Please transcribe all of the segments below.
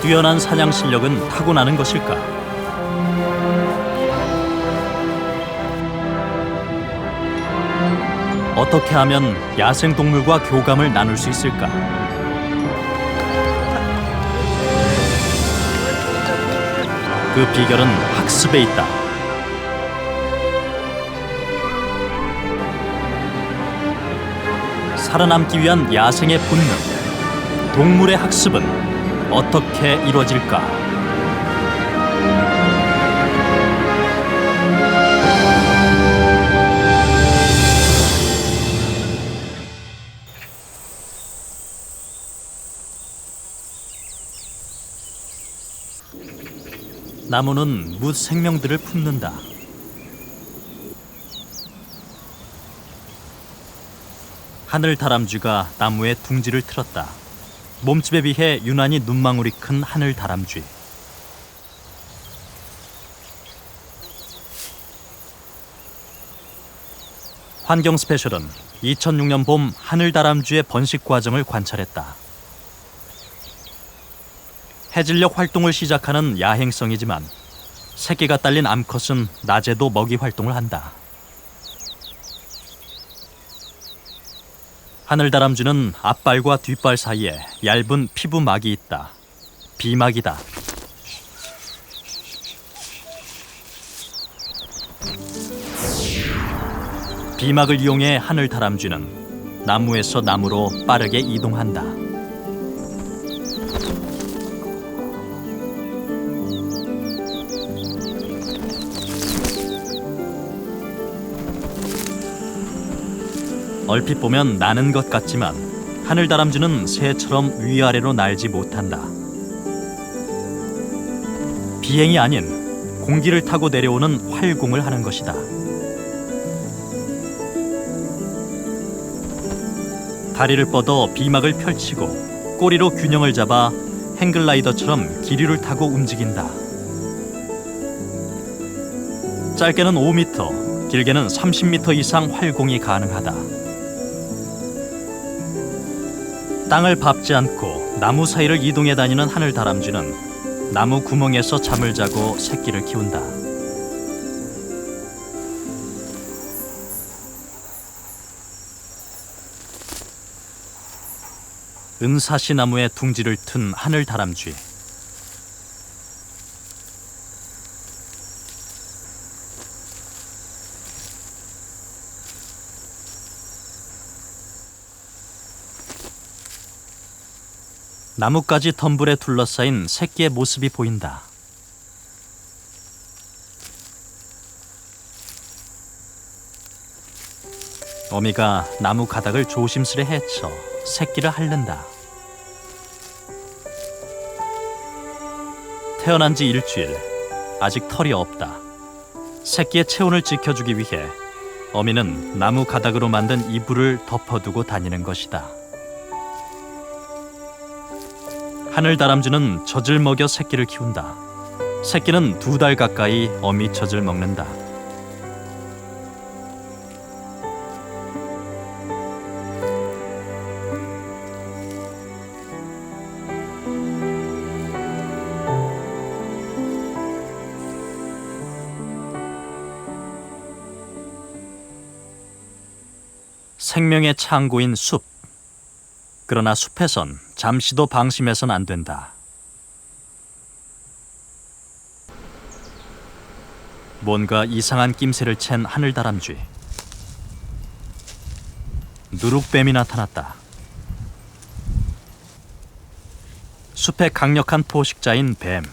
뛰어난 사냥 실력은 타고나는 것일까? 어떻게 하면 야생동물과 교감을 나눌 수 있을까? 그 비결은 학습에 있다. 살아남기 위한 야생의 본능, 동물의 학습은 어떻게 이루어질까? 나무는 무 생명들을 품는다. 하늘 다람쥐가 나무에 둥지를 틀었다. 몸집에 비해 유난히 눈망울이 큰 하늘 다람쥐. 환경 스페셜은 2006년 봄 하늘 다람쥐의 번식 과정을 관찰했다. 해질녘 활동을 시작하는 야행성이지만 새끼가 딸린 암컷은 낮에도 먹이 활동을 한다. 하늘다람쥐는 앞발과 뒷발 사이에 얇은 피부막이 있다. 비막이다. 비막을 이용해 하늘다람쥐는 나무에서 나무로 빠르게 이동한다. 얼핏 보면 나는 것 같지만 하늘다람쥐는 새처럼 위아래로 날지 못한다. 비행이 아닌 공기를 타고 내려오는 활공을 하는 것이다. 다리를 뻗어 비막을 펼치고 꼬리로 균형을 잡아 행글라이더처럼 기류를 타고 움직인다. 짧게는 5m, 길게는 30m 이상 활공이 가능하다. 땅을 밟지 않고 나무 사이를 이동해 다니는 하늘다람쥐는 나무 구멍에서 잠을 자고 새끼를 키운다. 은사시 나무에 둥지를 튼 하늘다람쥐. 나뭇가지 덤불에 둘러싸인 새끼의 모습이 보인다. 어미가 나무 가닥을 조심스레 헤쳐 새끼를 핥는다. 태어난 지 일주일, 아직 털이 없다. 새끼의 체온을 지켜주기 위해 어미는 나무 가닥으로 만든 이불을 덮어두고 다니는 것이다. 하늘다람쥐는 젖을 먹여 새끼를 키운다. 새끼는 2달 가까이 어미 젖을 먹는다. 생명의 창고인 숲. 그러나 숲에선 잠시도 방심해선 안 된다. 뭔가 이상한 낌새를 챈 하늘다람쥐. 누룩뱀이 나타났다. 숲의 강력한 포식자인 뱀.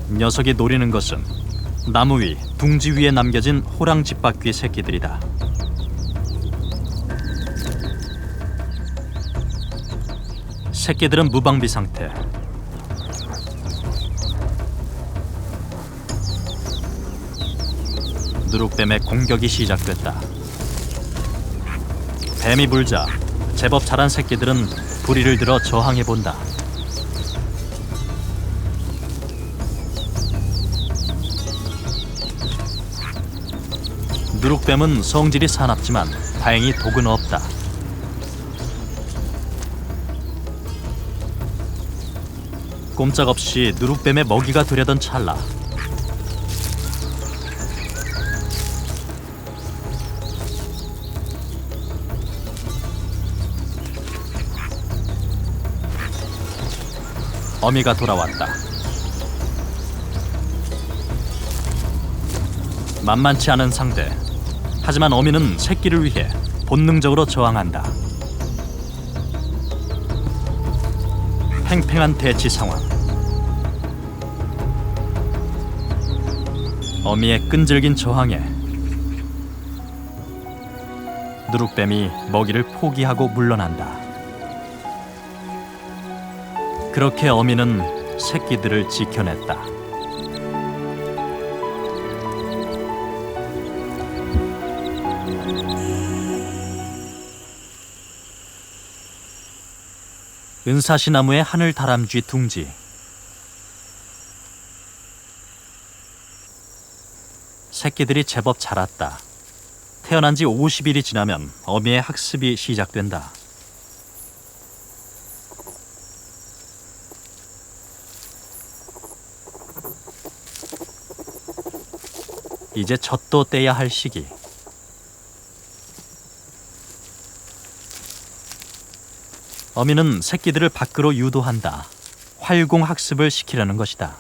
녀석이 노리는 것은 나무 위 둥지 위에 남겨진 호랑지바퀴 새끼들이다. 새끼들은 무방비 상태. 누룩뱀의 공격이 시작됐다. 뱀이 불자 제법 자란 새끼들은 부리를 들어 저항해본다. 누룩뱀은 성질이 사납지만 다행히 독은 없다. 꼼짝없이 누룩뱀의 먹이가 되려던 찰나 어미가 돌아왔다. 만만치 않은 상대. 하지만 어미는 새끼를 위해 본능적으로 저항한다. 팽팽한 대치 상황. 어미의 끈질긴 저항에 누룩뱀이 먹이를 포기하고 물러난다. 그렇게 어미는 새끼들을 지켜냈다. 은사시나무의 하늘 다람쥐 둥지. 새끼들이 제법 자랐다. 태어난 지 50일이 지나면 어미의 학습이 시작된다. 이제 젖도 떼야 할 시기. 어미는 새끼들을 밖으로 유도한다. 활공 학습을 시키려는 것이다.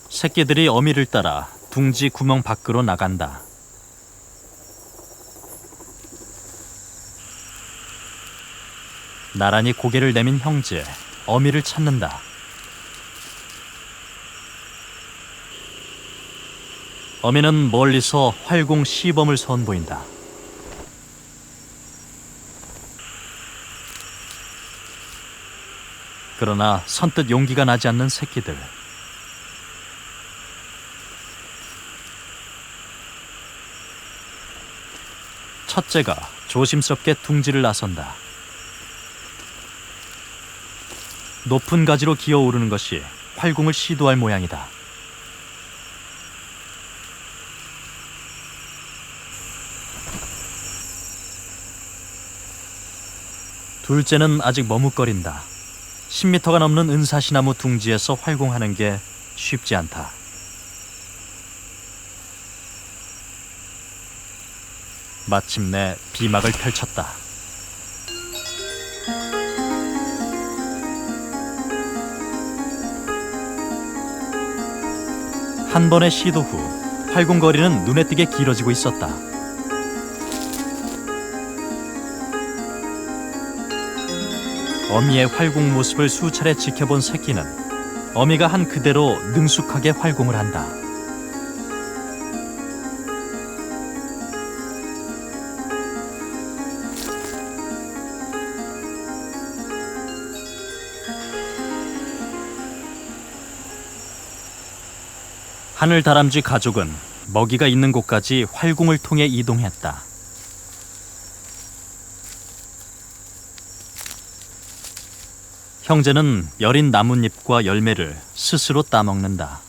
새끼들이 어미를 따라 둥지 구멍 밖으로 나간다. 나란히 고개를 내민 형제, 어미를 찾는다. 어미는 멀리서 활공 시범을 선보인다. 그러나 선뜻 용기가 나지 않는 새끼들. 첫째가 조심스럽게 둥지를 나선다. 높은 가지로 기어오르는 것이 활공을 시도할 모양이다. 둘째는 아직 머뭇거린다. 10m가 넘는 은사시나무 둥지에서 활공하는 게 쉽지 않다. 마침내 비막을 펼쳤다. 한 번의 시도 후 활공거리는 눈에 띄게 길어지고 있었다. 어미의 활공 모습을 수차례 지켜본 새끼는 어미가 한 그대로 능숙하게 활공을 한다. 하늘 다람쥐 가족은 먹이가 있는 곳까지 활공을 통해 이동했다. 형제는 여린 나뭇잎과 열매를 스스로 따먹는다.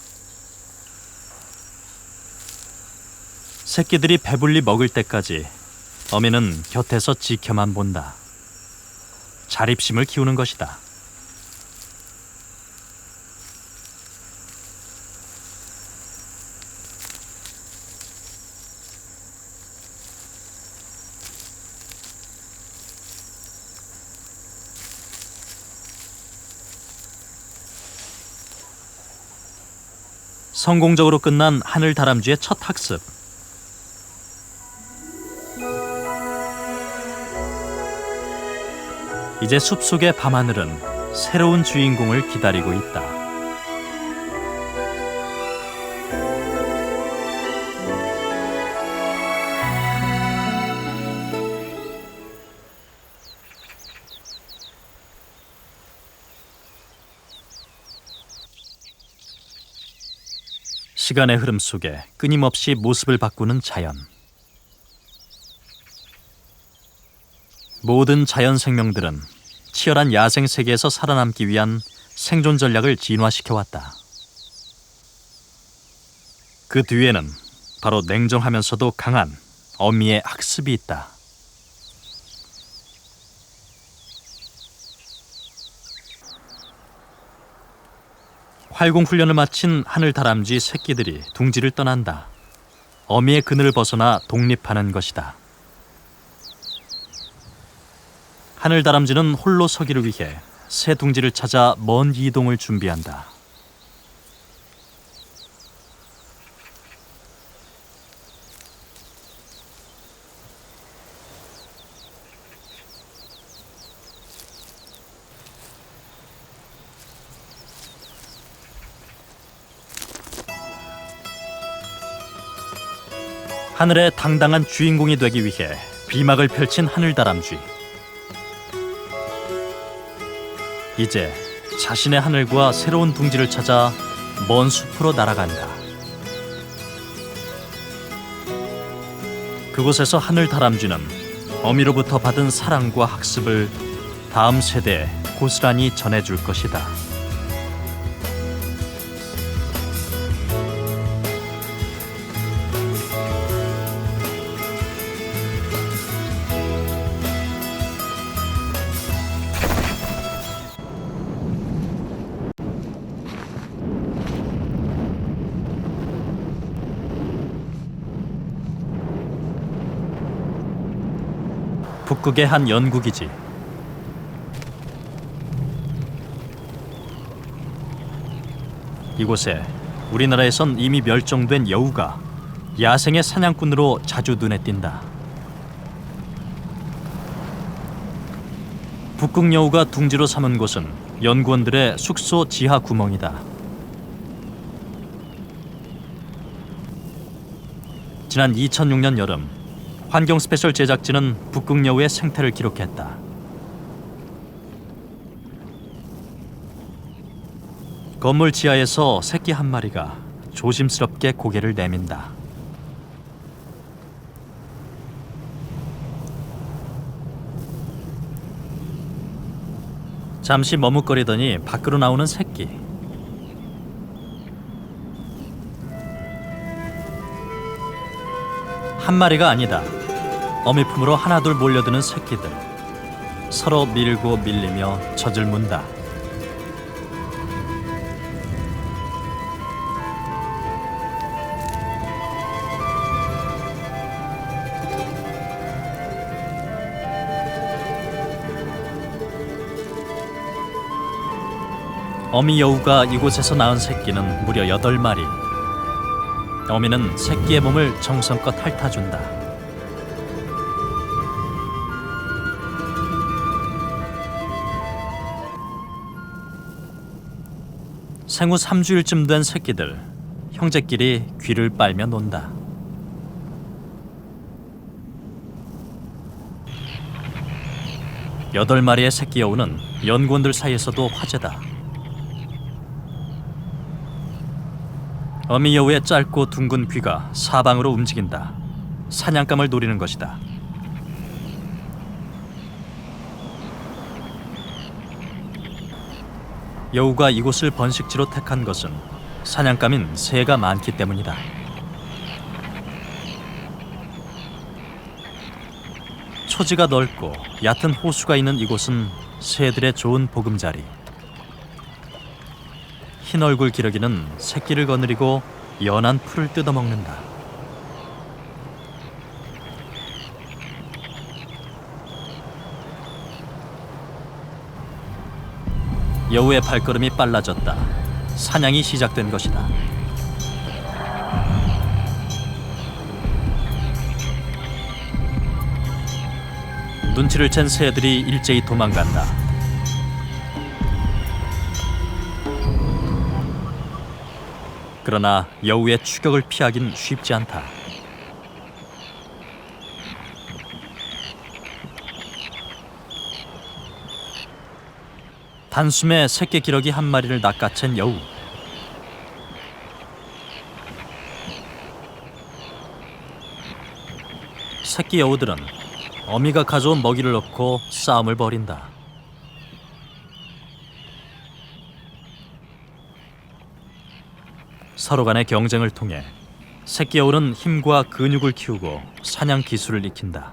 새끼들이 배불리 먹을 때까지 어미는 곁에서 지켜만 본다. 자립심을 키우는 것이다. 성공적으로 끝난 하늘 다람쥐의 첫 학습. 이제 숲속의 밤하늘은 새로운 주인공을 기다리고 있다. 시간의 흐름 속에 끊임없이 모습을 바꾸는 자연. 모든 자연 생명들은 치열한 야생 세계에서 살아남기 위한 생존 전략을 진화시켜왔다. 그 뒤에는 바로 냉정하면서도 강한 어미의 학습이 있다. 활공 훈련을 마친 하늘다람쥐 새끼들이 둥지를 떠난다. 어미의 그늘을 벗어나 독립하는 것이다. 하늘다람쥐는 홀로 서기를 위해 새 둥지를 찾아 먼 이동을 준비한다. 하늘의 당당한 주인공이 되기 위해 비막을 펼친 하늘다람쥐. 이제 자신의 하늘과 새로운 둥지를 찾아 먼 숲으로 날아간다. 그곳에서 하늘다람쥐는 어미로부터 받은 사랑과 학습을 다음 세대에 고스란히 전해줄 것이다. 북극의 한 연구기지. 이곳에 우리나라에선 이미 멸종된 여우가 야생의 사냥꾼으로 자주 눈에 띈다. 북극 여우가 둥지로 삼은 곳은 연구원들의 숙소 지하 구멍이다. 지난 2006년 여름 환경 스페셜 제작진은 북극 여우의 생태를 기록했다. 건물 지하에서 새끼 한 마리가 조심스럽게 고개를 내민다. 잠시 머뭇거리더니 밖으로 나오는 새끼. 한 마리가 아니다. 어미 품으로 하나둘 몰려드는 새끼들. 서로 밀고 밀리며 젖을 문다. 어미 여우가 이곳에서 낳은 새끼는 무려 8마리. 어미는 새끼의 몸을 정성껏 핥아준다. 생후 3주일쯤 된 새끼들, 형제끼리 귀를 빨며 논다. 여덟 마리의 새끼 여우는 연구원들 사이에서도 화제다. 어미 여우의 짧고 둥근 귀가 사방으로 움직인다. 사냥감을 노리는 것이다. 여우가 이곳을 번식지로 택한 것은 사냥감인 새가 많기 때문이다. 초지가 넓고 얕은 호수가 있는 이곳은 새들의 좋은 보금자리. 흰 얼굴 기러기는 새끼를 거느리고 연한 풀을 뜯어먹는다. 여우의 발걸음이 빨라졌다. 사냥이 시작된 것이다. 눈치를 챈 새들이 일제히 도망간다. 그러나 여우의 추격을 피하긴 쉽지 않다. 단숨에 새끼 기러기 한 마리를 낚아챈 여우. 새끼 여우들은 어미가 가져온 먹이를 넣고 싸움을 벌인다. 서로 간의 경쟁을 통해 새끼 여우는 힘과 근육을 키우고 사냥 기술을 익힌다.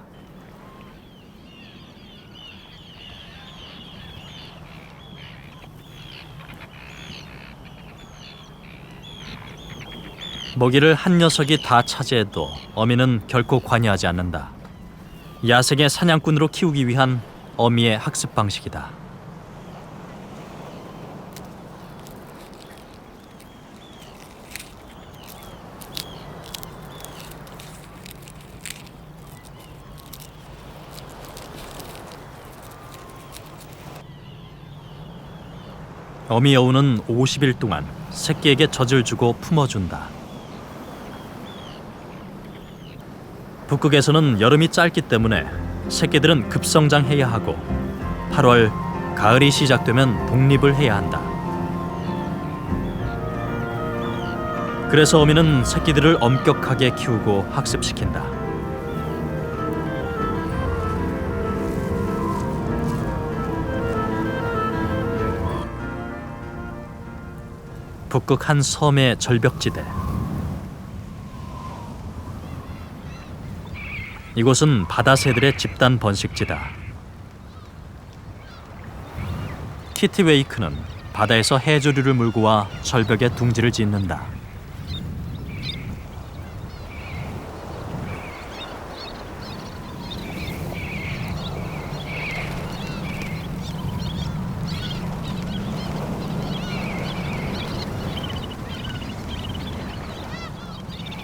먹이를 한 녀석이 다 차지해도 어미는 결코 관여하지 않는다. 야생의 사냥꾼으로 키우기 위한 어미의 학습 방식이다. 어미 여우는 50일 동안 새끼에게 젖을 주고 품어준다. 북극에서는 여름이 짧기 때문에 새끼들은 급성장해야 하고 8월 가을이 시작되면 독립을 해야 한다. 그래서 어미는 새끼들을 엄격하게 키우고 학습시킨다. 북극 한 섬의 절벽지대. 이곳은 바다새들의 집단 번식지다. 키티웨이크는 바다에서 해조류를 물고 와 절벽에 둥지를 짓는다.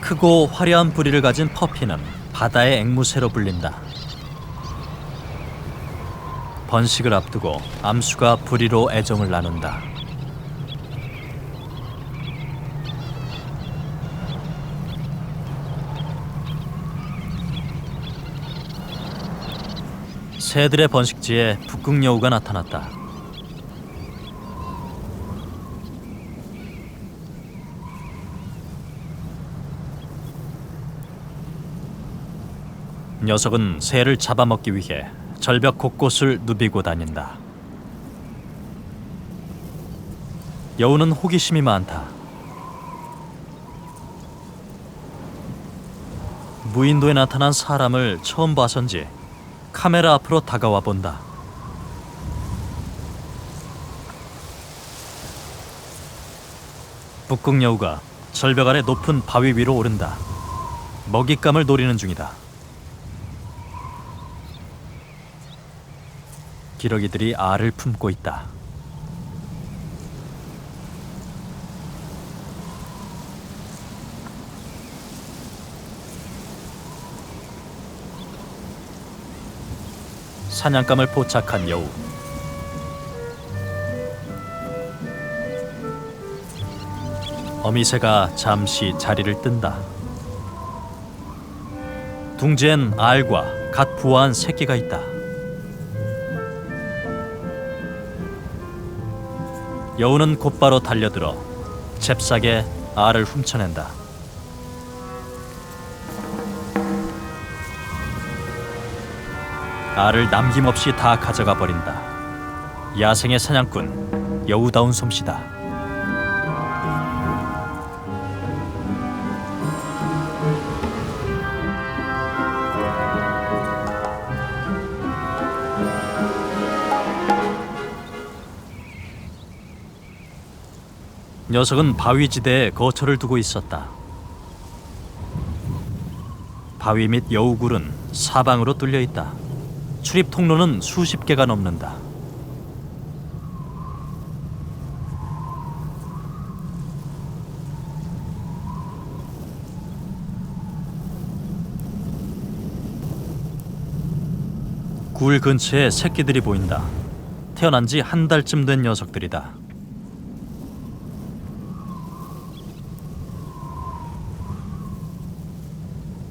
크고 화려한 부리를 가진 퍼피는 바다의 앵무새로 불린다. 번식을 앞두고 암수가 부리로 애정을 나눈다. 새들의 번식지에 북극여우가 나타났다. 녀석은 새를 잡아먹기 위해 절벽 곳곳을 누비고 다닌다. 여우는 호기심이 많다. 무인도에 나타난 사람을 처음 봐선지 카메라 앞으로 다가와 본다. 북극여우가 절벽 아래 높은 바위 위로 오른다. 먹잇감을 노리는 중이다. 기러기들이 알을 품고 있다. 사냥감을 포착한 여우. 어미새가 잠시 자리를 뜬다. 둥지엔 알과 갓 부화한 새끼가 있다. 여우는 곧바로 달려들어 잽싸게 알을 훔쳐낸다. 알을 남김없이 다 가져가 버린다. 야생의 사냥꾼, 여우다운 솜씨다. 녀석은 바위지대에 거처를 두고 있었다. 바위 및 여우굴은 사방으로 뚫려 있다. 출입 통로는 수십 개가 넘는다. 굴 근처에 새끼들이 보인다. 태어난 지 한 달쯤 된 녀석들이다.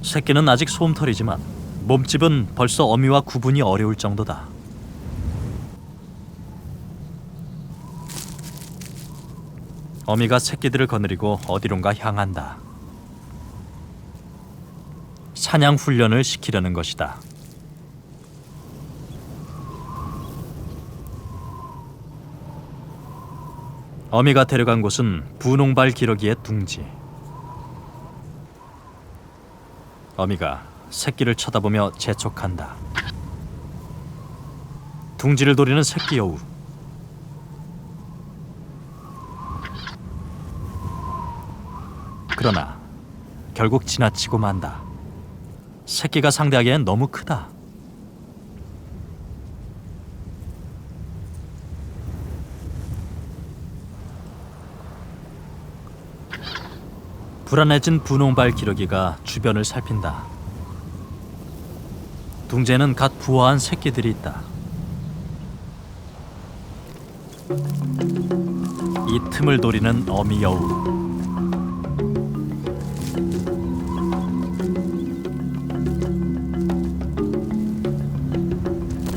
새끼는 아직 솜털이지만 몸집은 벌써 어미와 구분이 어려울 정도다. 어미가 새끼들을 거느리고 어디론가 향한다. 사냥 훈련을 시키려는 것이다. 어미가 데려간 곳은 분홍발 기러기의 둥지. 어미가 새끼를 쳐다보며 재촉한다. 둥지를 노리는 새끼 여우. 그러나 결국 지나치고 만다. 새끼가 상대하기엔 너무 크다. 불안해진 분홍발 기러기가 주변을 살핀다. 둥지에는 갓 부화한 새끼들이 있다. 이 틈을 노리는 어미 여우.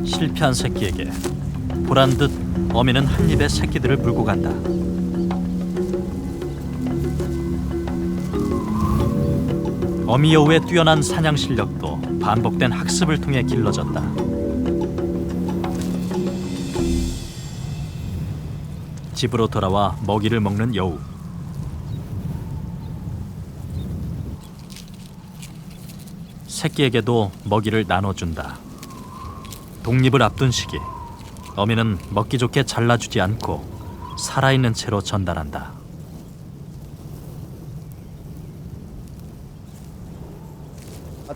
실패한 새끼에게 보란 듯 어미는 한 입에 새끼들을 물고 간다. 어미 여우의 뛰어난 사냥 실력도 반복된 학습을 통해 길러졌다. 집으로 돌아와 먹이를 먹는 여우. 새끼에게도 먹이를 나눠준다. 독립을 앞둔 시기, 어미는 먹기 좋게 잘라주지 않고 살아있는 채로 전달한다.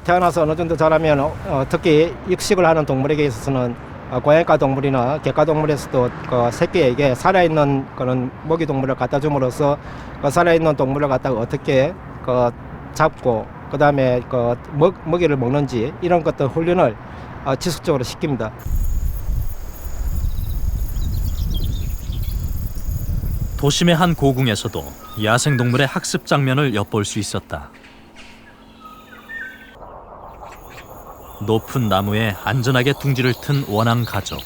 태어나서 어느 정도 자라면 특히 육식을 하는 동물에게 있어서는 고양이과 동물이나 객과 동물에서도 그 새끼에게 살아있는 그런 먹이 동물을 갖다 줌으로써 그 살아있는 동물을 갖다가 어떻게 그 잡고 그 다음에 그 먹이를 먹는지 이런 것들 훈련을 지속적으로 시킵니다. 도심의 한 고궁에서도 야생동물의 학습 장면을 엿볼 수 있었다. 높은 나무에 안전하게 둥지를 튼 원앙 가족.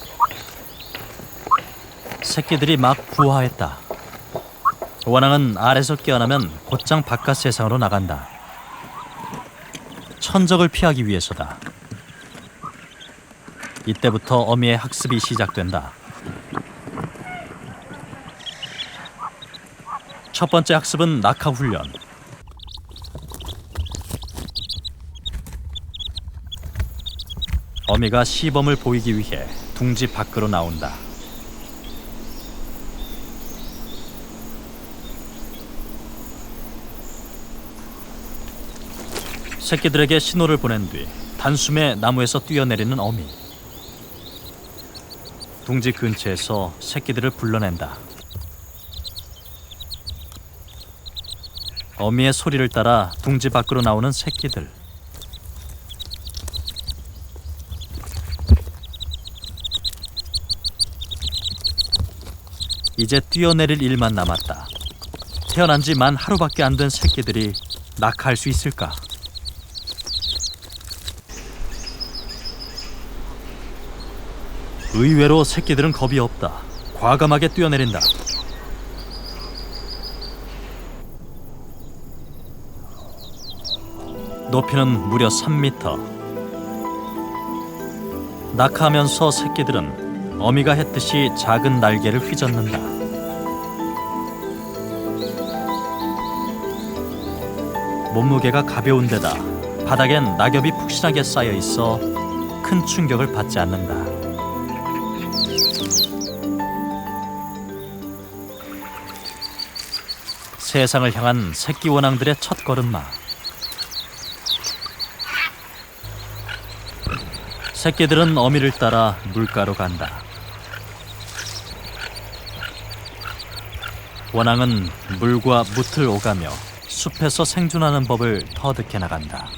새끼들이 막 부화했다. 원앙은 알에서 깨어나면 곧장 바깥 세상으로 나간다. 천적을 피하기 위해서다. 이때부터 어미의 학습이 시작된다. 첫 번째 학습은 낙하 훈련. 어미가 시범을 보이기 위해 둥지 밖으로 나온다. 새끼들에게 신호를 보낸 뒤 단숨에 나무에서 뛰어내리는 어미. 둥지 근처에서 새끼들을 불러낸다. 어미의 소리를 따라 둥지 밖으로 나오는 새끼들. 이제 뛰어내릴 일만 남았다. 태어난 지 만 하루밖에 안 된 새끼들이 낙하할 수 있을까? 의외로 새끼들은 겁이 없다. 과감하게 뛰어내린다. 높이는 무려 3m. 낙하하면서 새끼들은 어미가 했듯이 작은 날개를 휘젓는다. 몸무게가 가벼운 데다 바닥엔 낙엽이 푹신하게 쌓여 있어 큰 충격을 받지 않는다. 세상을 향한 새끼 원앙들의 첫 걸음마. 새끼들은 어미를 따라 물가로 간다. 원앙은 물과 뭇을 오가며 숲에서 생존하는 법을 터득해 나간다.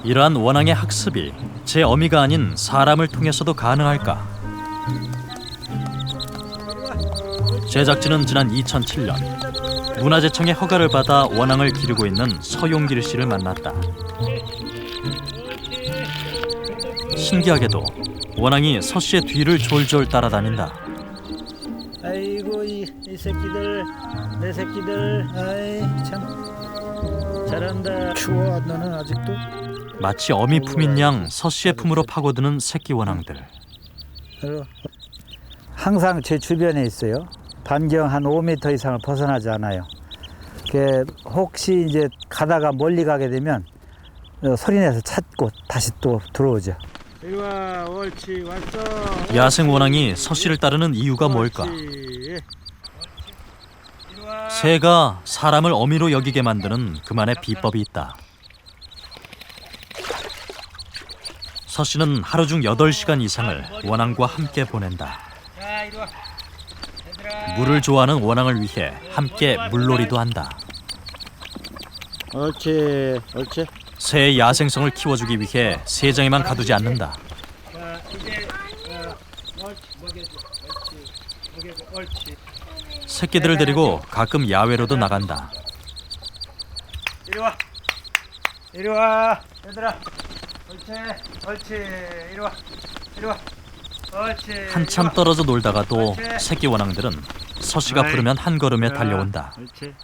이러한 원앙의 학습이 제 어미가 아닌 사람을 통해서도 가능할까? 제작진은 지난 2007년 문화재청의 허가를 받아 원앙을 기르고 있는 서용길 씨를 만났다. 신기하게도 원앙이 서씨의 뒤를 졸졸 따라다닌다. 아이고 이 새끼들, 내 새끼들, 아이 참 잘한다. 추워 너는 아직도? 마치 어미 품인 양 서씨의 품으로 파고드는 새끼 원앙들. 항상 제 주변에 있어요. 반경 한 5m 이상을 벗어나지 않아요. 혹시 이제 가다가 멀리 가게 되면 소리내서 찾고 다시 또 들어오죠. 이리 와, 옳지, 왔어. 야생 원앙이 서씨를 따르는 이유가 뭘까? 새가 사람을 어미로 여기게 만드는 그만의 비법이 있다. 서씨는 하루 중 8시간 이상을 원앙과 함께 보낸다. 물을 좋아하는 원앙을 위해 함께 물놀이도 한다. 옳지, 옳지. 새의 야생성을 키워주기 위해 새장에만 가두지 않는다. 새끼들을 데리고 가끔 야외로도 나간다. 이리 와, 이리 와, 얘들아. 옳지, 옳지. 이리 와, 이리 와. 옳지. 한참 떨어져 놀다가도 새끼 원앙들은 서씨가 부르면 한 걸음에 달려온다. 옳지.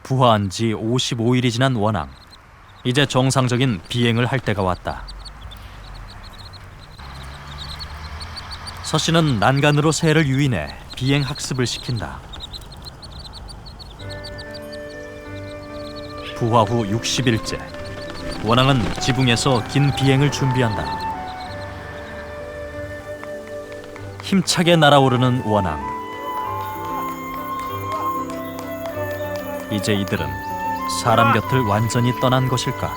부화한 지 55일이 지난 원앙. 이제 정상적인 비행을 할 때가 왔다. 서씨는 난간으로 새를 유인해 비행 학습을 시킨다. 부화 후 60일째. 원앙은 지붕에서 긴 비행을 준비한다. 힘차게 날아오르는 원앙. 이제 이들은 사람 곁을 완전히 떠난 것일까?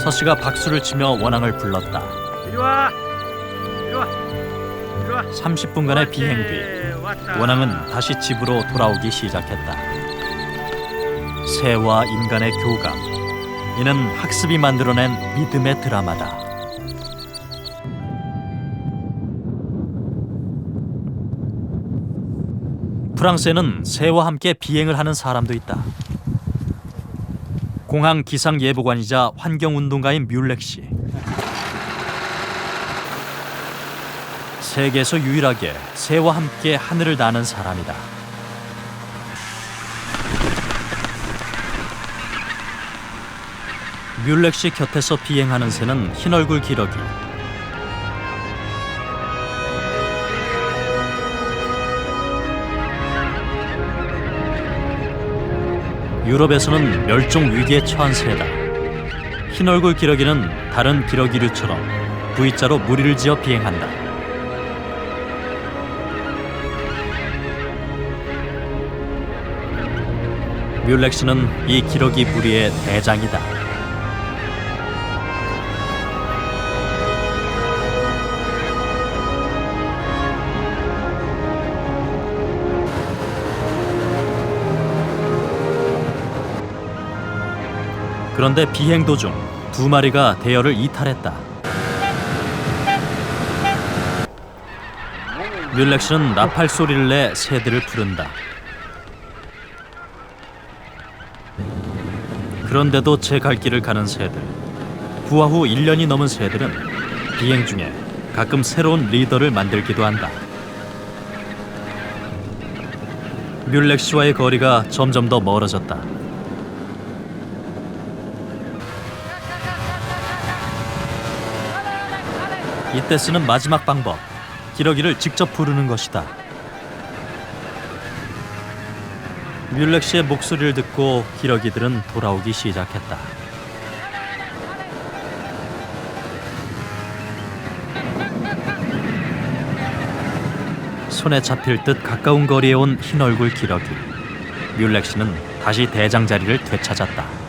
서씨가 박수를 치며 원앙을 불렀다. 이리 와, 이리 와, 이리 와. 30분간의 비행 뒤 원앙은 다시 집으로 돌아오기 시작했다. 새와 인간의 교감. 이는 학습이 만들어낸 믿음의 드라마다. 프랑스에는 새와 함께 비행을 하는 사람도 있다. 공항 기상예보관이자 환경운동가인 뮬렉 씨. 세계에서 유일하게 새와 함께 하늘을 나는 사람이다. 뮬렉 씨 곁에서 비행하는 새는 흰얼굴 기러기. 유럽에서는 멸종 위기에 처한 새다. 흰얼굴 기러기는 다른 기러기류처럼 V자로 무리를 지어 비행한다. 뮬렉 씨는 이 기러기 무리의 대장이다. 그런데 비행 도중 2마리가 대열을 이탈했다. 뮬렉 씨는 나팔 소리를 내 새들을 부른다. 그런데도 제 갈 길을 가는 새들. 부화 후 1년이 넘은 새들은 비행 중에 가끔 새로운 리더를 만들기도 한다. 뮬렉 씨와의 거리가 점점 더 멀어졌다. 이때 쓰는 마지막 방법, 기러기를 직접 부르는 것이다. 뮬렉 씨의 목소리를 듣고 기러기들은 돌아오기 시작했다. 손에 잡힐 듯 가까운 거리에 온 흰얼굴 기러기. 뮬렉 씨는 다시 대장 자리를 되찾았다.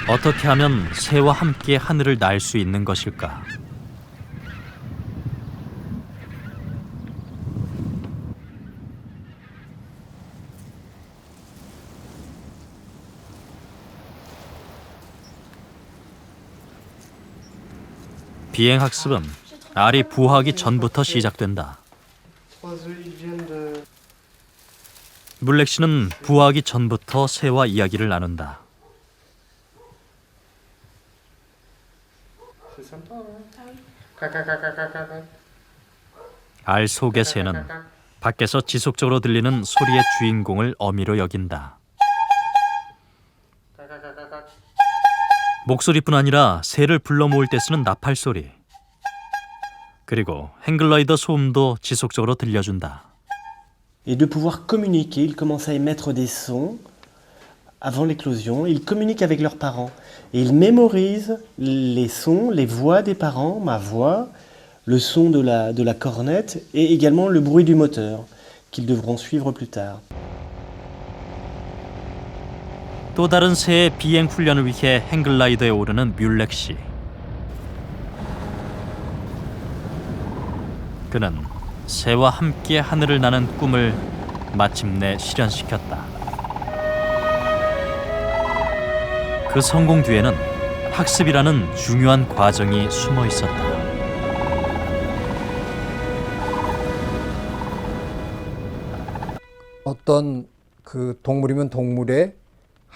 어떻게 하면 새와 함께 하늘을 날 수 있는 것일까? 비행 학습은 알이 부화하기 전부터 시작된다. 물렉 씨는 부화하기 전부터 새와 이야기를 나눈다. 알 속의 새는 밖에서 지속적으로 들리는 소리의 주인공을 어미로 여긴다. 목소리뿐 아니라 새를 불러 모을 때 쓰는 나팔 소리, 그리고 행글라이더 소음도 지속적으로 들려준다. Et de pouvoir communiquer, ils commencent à émettre des sons avant l'éclosion. Ils communiquent avec leurs parents et ils mémorisent les sons, les voix des parents, ma voix, le son de la cornette et également le bruit du moteur qu'ils devront suivre plus tard. 또 다른 새의 비행 훈련을 위해 행글라이더에 오르는 뮬렉 씨. 그는 새와 함께 하늘을 나는 꿈을 마침내 실현시켰다. 그 성공 뒤에는 학습이라는 중요한 과정이 숨어 있었다. 어떤 그 동물이면 동물의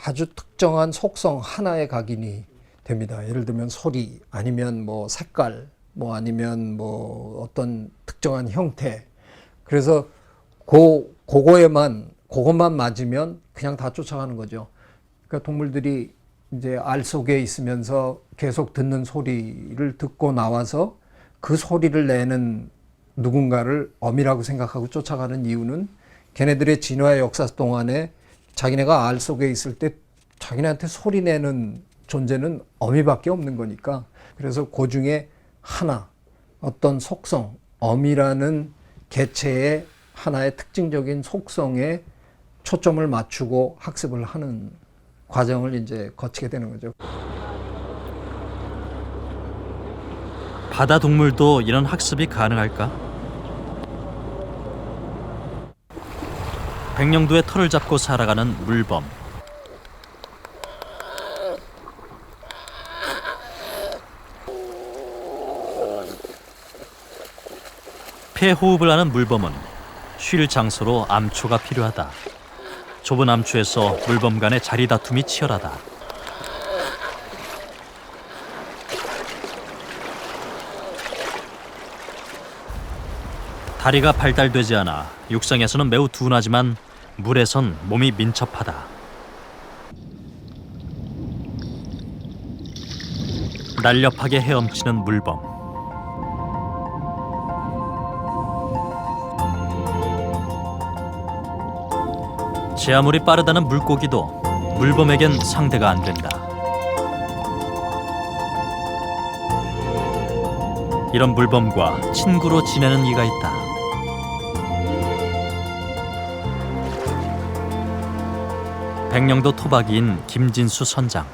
아주 특정한 속성 하나에 각인이 됩니다. 예를 들면 소리, 아니면 뭐 색깔, 뭐 아니면 뭐 어떤 특정한 형태. 그래서 그것만 맞으면 그냥 다 쫓아가는 거죠. 그러니까 동물들이 이제 알 속에 있으면서 계속 듣는 소리를 듣고 나와서 그 소리를 내는 누군가를 어미라고 생각하고 쫓아가는 이유는 걔네들의 진화의 역사 동안에 자기네가 알 속에 있을 때 자기네한테 소리 내는 존재는 어미밖에 없는 거니까. 그래서 그 중에 하나, 어떤 속성, 어미라는 개체의 하나의 특징적인 속성에 초점을 맞추고 학습을 하는 과정을 이제 거치게 되는 거죠. 바다 동물도 이런 학습이 가능할까? 백령도의 털을 잡고 살아가는 물범. 폐호흡을 하는 물범은 쉴 장소로 암초가 필요하다. 좁은 암초에서 물범 간의 자리 다툼이 치열하다. 다리가 발달되지 않아 육상에서는 매우 둔하지만 물에선 몸이 민첩하다. 날렵하게 헤엄치는 물범. 제 아무리 빠르다는 물고기도 물범에겐 상대가 안 된다. 이런 물범과 친구로 지내는 이가 있다. 백령도 토박이인 김진수 선장.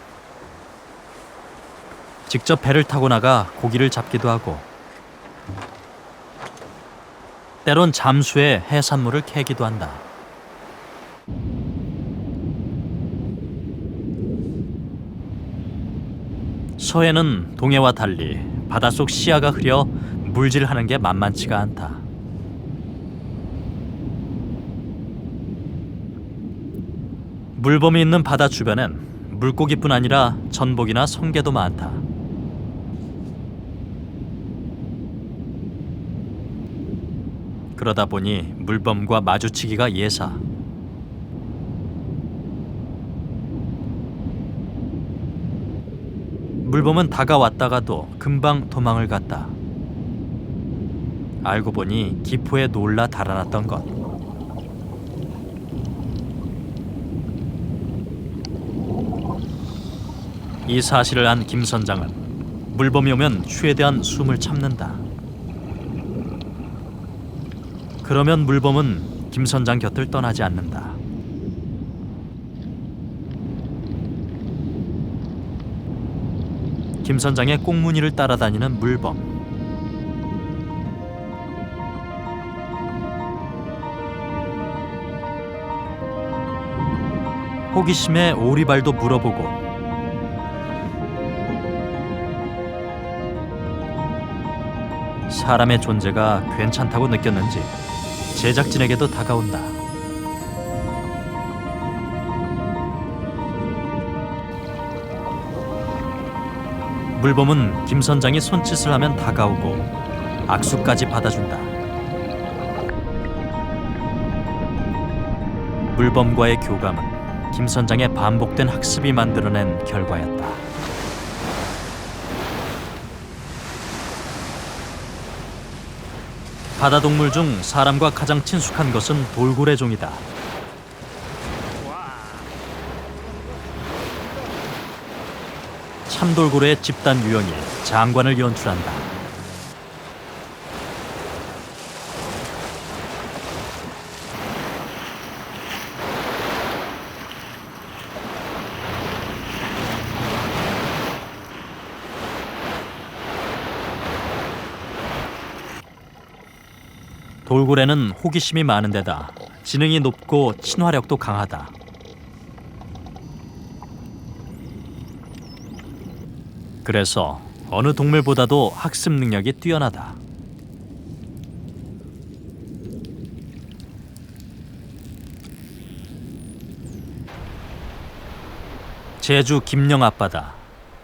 직접 배를 타고 나가 고기를 잡기도 하고 때론 잠수해 해산물을 캐기도 한다. 서해는 동해와 달리 바닷속 시야가 흐려 물질하는 게 만만치가 않다. 물범이 있는 바다 주변엔 물고기뿐 아니라 전복이나 성게도 많다. 그러다 보니 물범과 마주치기가 예사. 물범은 다가왔다가도 금방 도망을 갔다. 알고 보니 기포에 놀라 달아났던 것. 이 사실을 안 김 선장은 물범이 오면 최대한 숨을 참는다. 그러면 물범은 김 선장 곁을 떠나지 않는다. 김 선장의 꽁무니를 따라다니는 물범. 호기심에 오리발도 물어보고 사람의 존재가 괜찮다고 느꼈는지 제작진에게도 다가온다. 물범은 김 선장이 손짓을 하면 다가오고 악수까지 받아준다. 물범과의 교감은 김 선장의 반복된 학습이 만들어낸 결과였다. 바다동물 중 사람과 가장 친숙한 것은 돌고래종이다. 참돌고래의 집단 유형이 장관을 연출한다. 돌고래는 호기심이 많은 데다 지능이 높고 친화력도 강하다. 그래서 어느 동물보다도 학습 능력이 뛰어나다. 제주 김영 앞바다,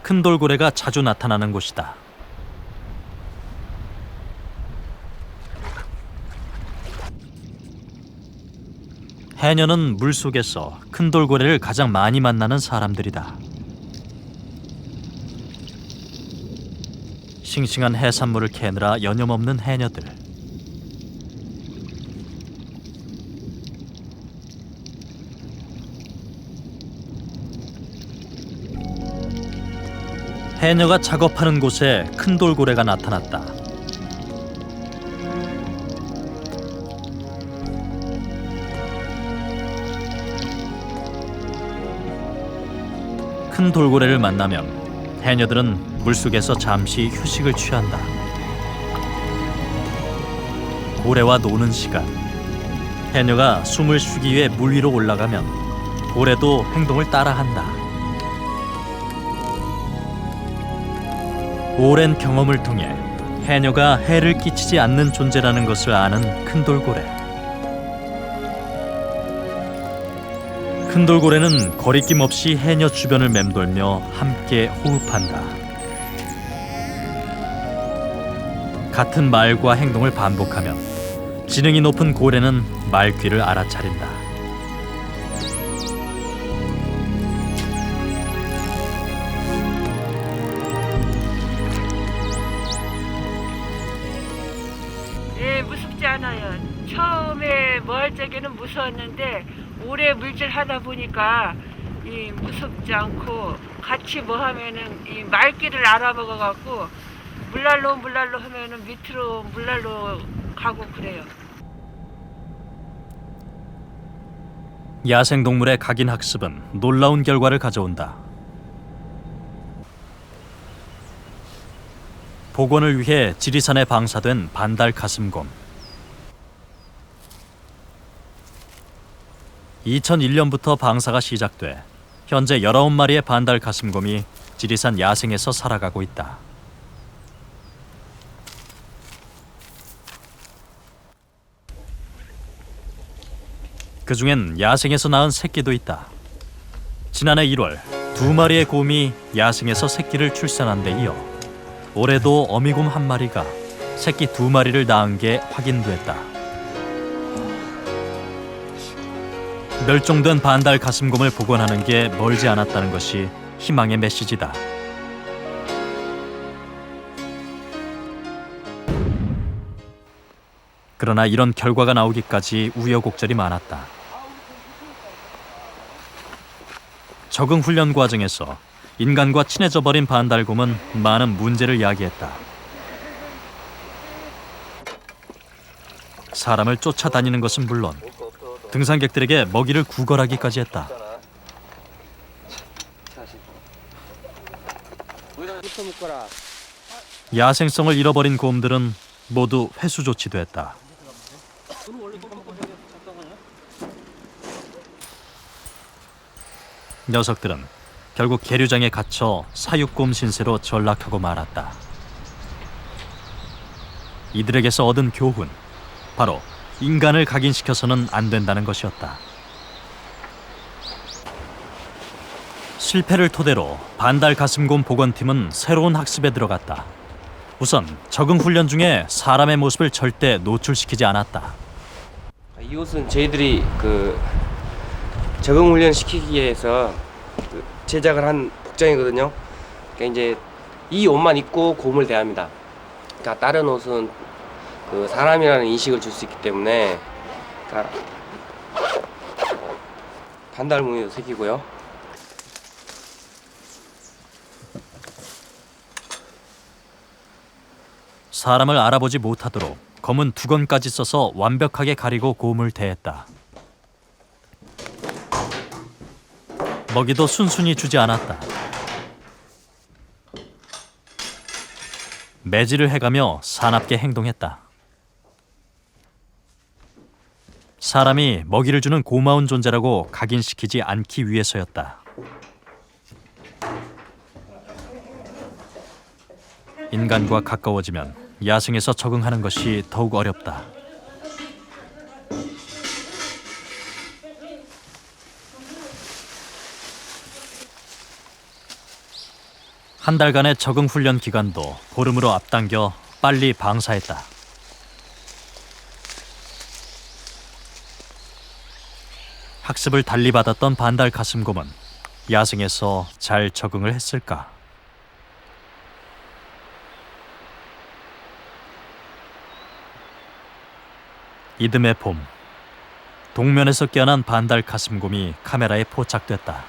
큰 돌고래가 자주 나타나는 곳이다. 해녀는 물속에서 큰 돌고래를 가장 많이 만나는 사람들이다. 싱싱한 해산물을 캐느라 여념없는 해녀들. 해녀가 작업하는 곳에 큰 돌고래가 나타났다. 큰 돌고래를 만나면 해녀들은 물속에서 잠시 휴식을 취한다. 고래와 노는 시간. 해녀가 숨을 쉬기 위해 물 위로 올라가면 고래도 행동을 따라한다. 오랜 경험을 통해 해녀가 해를 끼치지 않는 존재라는 것을 아는 큰 돌고래. 큰 돌고래는 거리낌 없이 해녀 주변을 맴돌며 함께 호흡한다. 같은 말과 행동을 반복하면 지능이 높은 고래는 말귀를 알아차린다. 예, 무섭지 않아요. 처음에 뭐 할 적에는 무서웠는데 오래 물질하다 보니까 이 무섭지 않고 같이 뭐 하면은 이 말귀를 알아먹어 갖고 물난로 하면은 밑으로 물난로 가고 그래요. 야생동물의 각인 학습은 놀라운 결과를 가져온다. 복원을 위해 지리산에 방사된 반달 가슴곰. 2001년부터 방사가 시작돼 현재 19마리의 반달 가슴곰이 지리산 야생에서 살아가고 있다. 그중엔 야생에서 낳은 새끼도 있다. 지난해 1월 2마리의 곰이 야생에서 새끼를 출산한 데 이어 올해도 어미곰 1마리가 새끼 2마리를 낳은 게 확인됐다. 멸종된 반달 가슴곰을 복원하는 게 멀지 않았다는 것이 희망의 메시지다. 그러나 이런 결과가 나오기까지 우여곡절이 많았다. 적응 훈련 과정에서 인간과 친해져 버린 반달곰은 많은 문제를 야기했다. 사람을 쫓아다니는 것은 물론 등산객들에게 먹이를 구걸하기까지 했다. 야생성을 잃어버린 곰들은 모두 회수 조치됐다. 녀석들은 결국 계류장에 갇혀 사육곰 신세로 전락하고 말았다. 이들에게서 얻은 교훈, 바로 인간을 각인시켜서는 안 된다는 것이었다. 실패를 토대로 반달 가슴곰 복원팀은 새로운 학습에 들어갔다. 우선 적응 훈련 중에 사람의 모습을 절대 노출시키지 않았다. 이 옷은 저희들이 적응 훈련 시키기 위해서 제작을 한 복장이거든요. 그러니까 이제 이 옷만 입고 곰을 대합니다. 그러니까 다른 옷은 사람이라는 인식을 줄 수 있기 때문에, 그러니까 반달 무늬도 새기고요. 사람을 알아보지 못하도록 검은 두건까지 써서 완벽하게 가리고 곰을 대했다. 먹이도 순순히 주지 않았다. 매질을 해가며 사납게 행동했다. 사람이 먹이를 주는 고마운 존재라고 각인시키지 않기 위해서였다. 인간과 가까워지면 야생에서 적응하는 것이 더욱 어렵다. 한 달간의 적응 훈련 기간도 보름으로 앞당겨 빨리 방사했다. 학습을 달리 받았던 반달 가슴곰은 야생에서 잘 적응을 했을까? 이듬해 봄, 동면에서 깨어난 반달 가슴곰이 카메라에 포착됐다.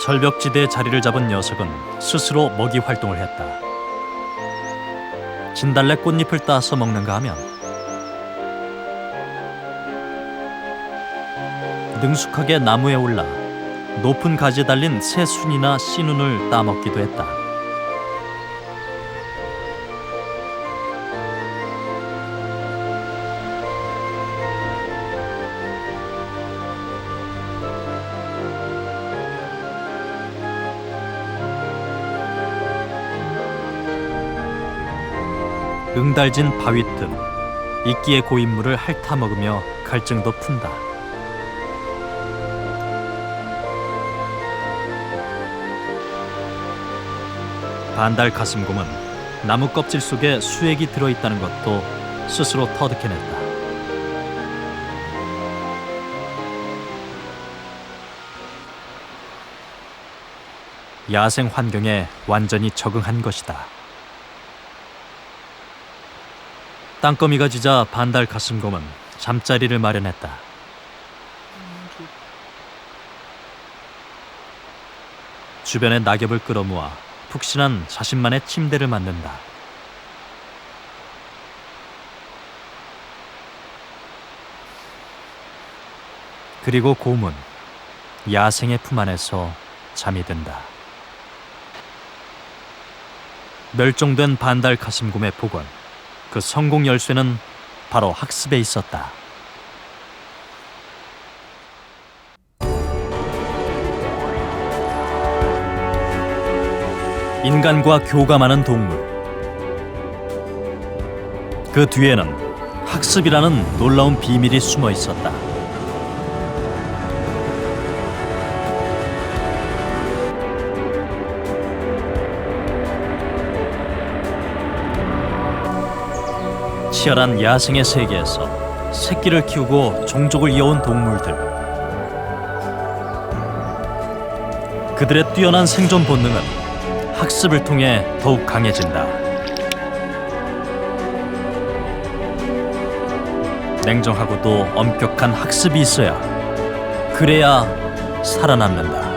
절벽지대에 자리를 잡은 녀석은 스스로 먹이 활동을 했다. 진달래 꽃잎을 따서 먹는가 하면 능숙하게 나무에 올라 높은 가지에 달린 새순이나 씨눈을 따먹기도 했다. 응달진 바위 틈, 이끼의 고인물을 핥아먹으며 갈증도 푼다. 반달 가슴곰은 나무 껍질 속에 수액이 들어있다는 것도 스스로 터득해냈다. 야생 환경에 완전히 적응한 것이다. 땅거미가 짖아 반달 가슴곰은 잠자리를 마련했다. 주변의 낙엽을 끌어모아 푹신한 자신만의 침대를 만든다. 그리고 곰은 야생의 품 안에서 잠이 든다. 멸종된 반달 가슴곰의 복원, 그 성공 열쇠는 바로 학습에 있었다. 인간과 교감하는 동물. 그 뒤에는 학습이라는 놀라운 비밀이 숨어 있었다. 치열한 야생의 세계에서 새끼를 키우고 종족을 이어온 동물들. 그들의 뛰어난 생존 본능은 학습을 통해 더욱 강해진다. 냉정하고도 엄격한 학습이 있어야 그래야 살아남는다.